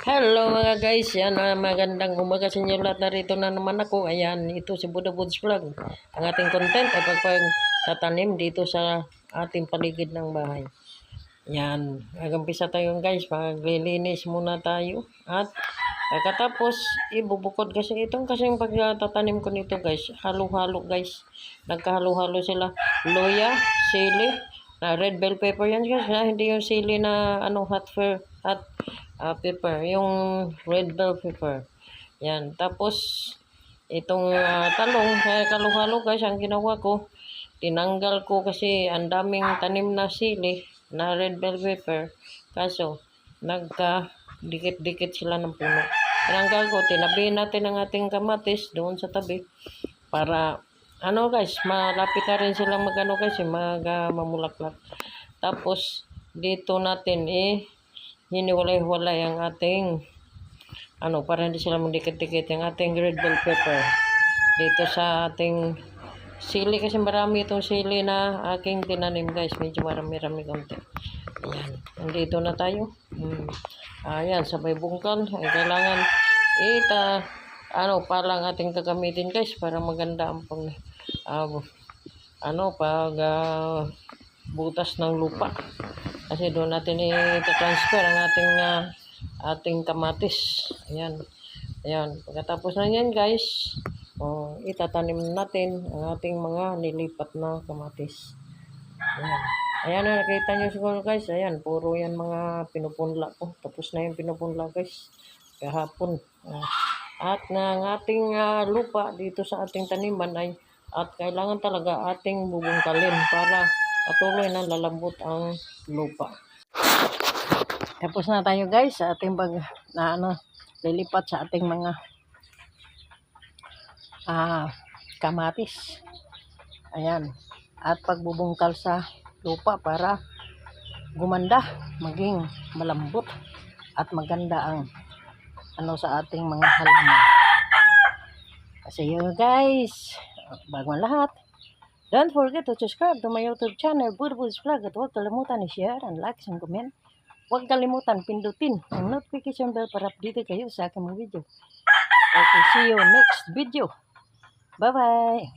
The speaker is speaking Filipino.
Hello mga guys, yan magandang umaga sa inyo lahat. Narito na naman ako. Ayan, ito si Buddha Buds Vlog. Ang ating content ay pagtatanim dito sa ating paligid ng bahay. Yan, mag-umpisa tayo guys. Maglilinis muna tayo. At pagkatapos, ibubukod kasi itong kasing pagtatanim ko nito guys. Halo-halo guys. Nagkahalo-halo sila. Luya, sili, red bell pepper yan guys. Hindi yung sili na hot pepper, yung red bell pepper. Yan. Tapos, itong talong, halo-halo guys, ang ginawa ko, tinanggal ko kasi ang daming tanim na sili na red bell pepper. Kaso, nagka-dikit-dikit sila ng puno. Tinanggal ko, tinabi natin ang ating kamatis doon sa tabi para, guys, malapit na rin silang mamulaklak. Tapos, dito natin hiniwalay-walay ang ating para hindi sila magdikit-dikit yung ating red bell pepper dito sa ating sili kasi marami itong sili na aking tinanim guys, medyo marami-rami konti. Ayan, nandito na tayo. Ayan, sabay bungkal ay kailangan palang ating gagamitin guys para maganda ang butas ng lupa. Kasi doon natin i-transfer ang ating kamatis. Ayan. Ayan. Pagkatapos na yan guys, itatanim natin ang ating mga nilipat na kamatis. Ayan. Ayan na, nakita nyo siguro guys. Ayan, puro yan mga pinupunla ko. Tapos na yung pinupunla guys. Kahapon. At ang ating lupa dito sa ating taniman at kailangan talaga ating bubungkalin para patuloy na lalambot ang lupa. Tapos na tayo guys sa ating lilipat sa ating mga kamatis. Ayan. At pagbubungkal sa lupa para gumanda, maging malambot at maganda ang sa ating mga halaman. Kasi yun guys, bago ang lahat, don't forget to subscribe to my YouTube channel, Buddha Buds Vlog, at huwag kalimutan i-share and like and comment. Huwag kalimutan pindutin ang notification bell para update kayo sa aking mga video. Okay, see you next video. Bye-bye.